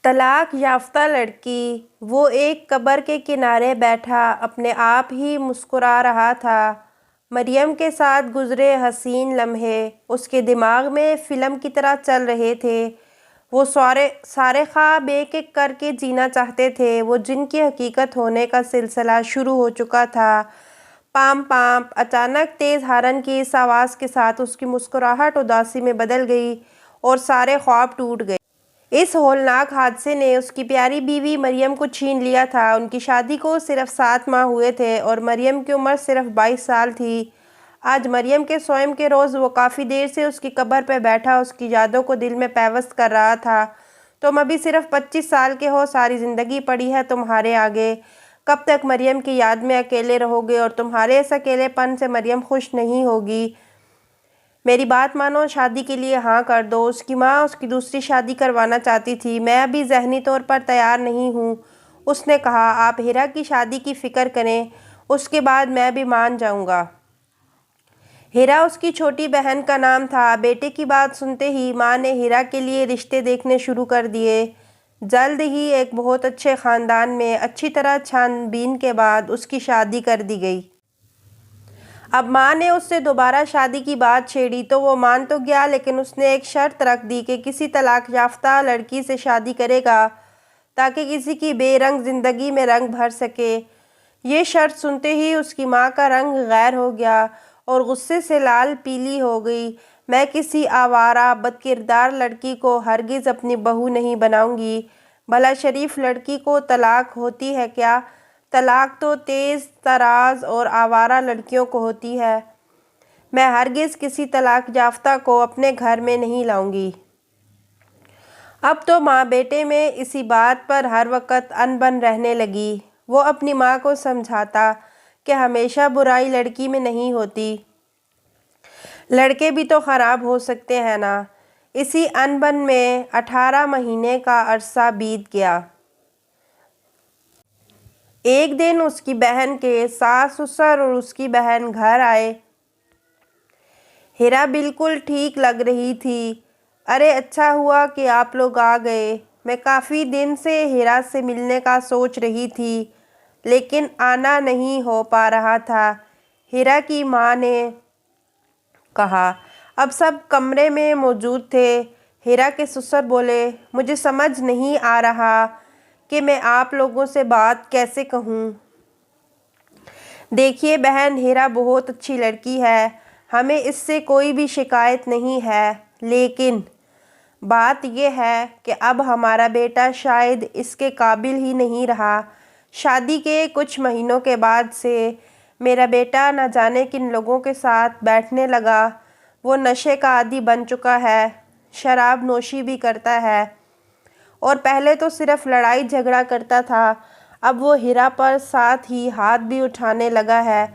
طلاق یافتہ لڑکی۔ وہ ایک قبر کے کنارے بیٹھا اپنے آپ ہی مسکرا رہا تھا۔ مریم کے ساتھ گزرے حسین لمحے اس کے دماغ میں فلم کی طرح چل رہے تھے۔ وہ سارے خواب ایک ایک کر کے جینا چاہتے تھے، وہ جن کی حقیقت ہونے کا سلسلہ شروع ہو چکا تھا۔ Palm palm. اچانک تیز ہارن کی اس آواز کے ساتھ اس کی مسکراہٹ اداسی میں بدل گئی اور سارے خواب ٹوٹ گئے۔ اس ہولناک حادثے نے اس کی پیاری بیوی مریم کو چھین لیا تھا۔ ان کی شادی کو صرف 7 ماہ ہوئے تھے اور مریم کی عمر صرف 22 سال تھی۔ آج مریم کے سوئم کے روز وہ کافی دیر سے اس کی قبر پہ بیٹھا اس کی یادوں کو دل میں پیوست کر رہا تھا۔ تم ابھی صرف 25 سال کے ہو، ساری زندگی پڑی ہے تمہارے آگے۔ کب تک مریم کی یاد میں اکیلے رہو گے اور تمہارے اس اکیلے پن سے مریم خوش نہیں ہوگی؟ میری بات مانو، شادی کے لیے ہاں کر دو۔ اس کی ماں اس کی دوسری شادی کروانا چاہتی تھی۔ میں ابھی ذہنی طور پر تیار نہیں ہوں، اس نے کہا۔ آپ ہیرا کی شادی کی فکر کریں، اس کے بعد میں بھی مان جاؤں گا۔ ہیرا اس کی چھوٹی بہن کا نام تھا۔ بیٹے کی بات سنتے ہی ماں نے ہیرا کے لیے رشتے دیکھنے شروع کر دیے۔ جلد ہی ایک بہت اچھے خاندان میں اچھی طرح چھان بین کے بعد اس کی شادی کر دی گئی۔ اب ماں نے اس سے دوبارہ شادی کی بات چھیڑی تو وہ مان تو گیا، لیکن اس نے ایک شرط رکھ دی کہ کسی طلاق یافتہ لڑکی سے شادی کرے گا تاکہ کسی کی بے رنگ زندگی میں رنگ بھر سکے۔ یہ شرط سنتے ہی اس کی ماں کا رنگ غیر ہو گیا اور غصے سے لال پیلی ہو گئی۔ میں کسی آوارہ بدکردار لڑکی کو ہرگز اپنی بہو نہیں بناؤں گی۔ بھلا شریف لڑکی کو طلاق ہوتی ہے کیا؟ طلاق تو تیز تراز اور آوارہ لڑکیوں کو ہوتی ہے۔ میں ہرگز کسی طلاق یافتہ کو اپنے گھر میں نہیں لاؤں گی۔ اب تو ماں بیٹے میں اسی بات پر ہر وقت ان بن رہنے لگی۔ وہ اپنی ماں کو سمجھاتا کہ ہمیشہ برائی لڑکی میں نہیں ہوتی، لڑکے بھی تو خراب ہو سکتے ہیں نا۔ اسی ان بن میں 18 مہینے کا عرصہ بیت گیا۔ ایک دن اس کی بہن کے ساس سسر اور اس کی بہن گھر آئے۔ ہیرا بالکل ٹھیک لگ رہی تھی۔ ارے اچھا ہوا کہ آپ لوگ آ گئے، میں کافی دن سے ہیرا سے ملنے کا سوچ رہی تھی لیکن آنا نہیں ہو پا رہا تھا، ہیرا کی ماں نے کہا۔ اب سب کمرے میں موجود تھے۔ ہیرا کے سسر بولے، مجھے سمجھ نہیں آ رہا کہ میں آپ لوگوں سے بات کیسے کہوں۔ دیکھیے بہن، ہیرا بہت اچھی لڑکی ہے، ہمیں اس سے کوئی بھی شکایت نہیں ہے، لیکن بات یہ ہے کہ اب ہمارا بیٹا شاید اس کے قابل ہی نہیں رہا۔ شادی کے کچھ مہینوں کے بعد سے میرا بیٹا نہ جانے کن لوگوں کے ساتھ بیٹھنے لگا۔ وہ نشے کا عادی بن چکا ہے، شراب نوشی بھی کرتا ہے اور پہلے تو صرف لڑائی جھگڑا کرتا تھا، اب وہ ہیرا پر ساتھ ہی ہاتھ بھی اٹھانے لگا ہے۔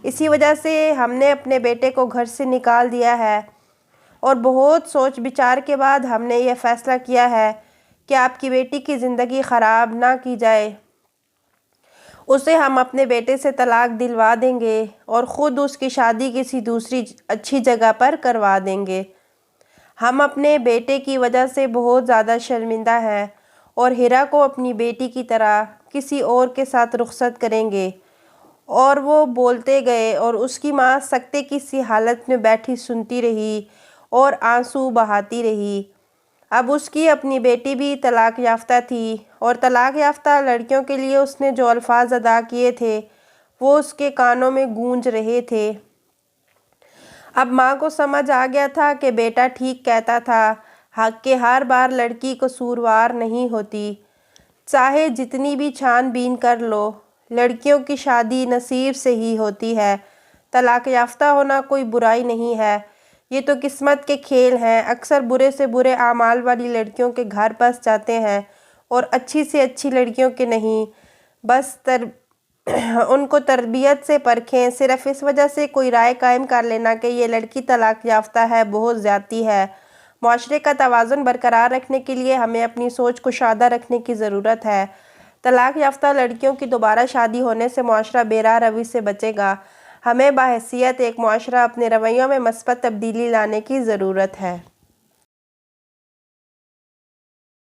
اسی وجہ سے ہم نے اپنے بیٹے کو گھر سے نکال دیا ہے اور بہت سوچ بچار کے بعد ہم نے یہ فیصلہ کیا ہے کہ آپ کی بیٹی کی زندگی خراب نہ کی جائے۔ اسے ہم اپنے بیٹے سے طلاق دلوا دیں گے اور خود اس کی شادی کسی دوسری اچھی جگہ پر کروا دیں گے۔ ہم اپنے بیٹے کی وجہ سے بہت زیادہ شرمندہ ہیں اور ہیرا کو اپنی بیٹی کی طرح کسی اور کے ساتھ رخصت کریں گے۔ اور وہ بولتے گئے اور اس کی ماں سکتے کی سی حالت میں بیٹھی سنتی رہی اور آنسو بہاتی رہی۔ اب اس کی اپنی بیٹی بھی طلاق یافتہ تھی اور طلاق یافتہ لڑکیوں کے لیے اس نے جو الفاظ ادا کیے تھے وہ اس کے کانوں میں گونج رہے تھے۔ اب ماں کو سمجھ آ گیا تھا کہ بیٹا ٹھیک کہتا تھا کہ ہر بار لڑکی قصوروار نہیں ہوتی، چاہے جتنی بھی چھان بین کر لو، لڑکیوں کی شادی نصیب سے ہی ہوتی ہے۔ طلاق یافتہ ہونا کوئی برائی نہیں ہے، یہ تو قسمت کے کھیل ہیں۔ اکثر برے سے برے اعمال والی لڑکیوں کے گھر بس جاتے ہیں اور اچھی سے اچھی لڑکیوں کے نہیں۔ بس ان کو تربیت سے پرکھیں۔ صرف اس وجہ سے کوئی رائے قائم کر لینا کہ یہ لڑکی طلاق یافتہ ہے بہت زیادتی ہے۔ معاشرے کا توازن برقرار رکھنے کے لیے ہمیں اپنی سوچ کشادہ رکھنے کی ضرورت ہے۔ طلاق یافتہ لڑکیوں کی دوبارہ شادی ہونے سے معاشرہ بے راہ روی سے بچے گا۔ ہمیں بحیثیت ایک معاشرہ اپنے رویوں میں مثبت تبدیلی لانے کی ضرورت ہے۔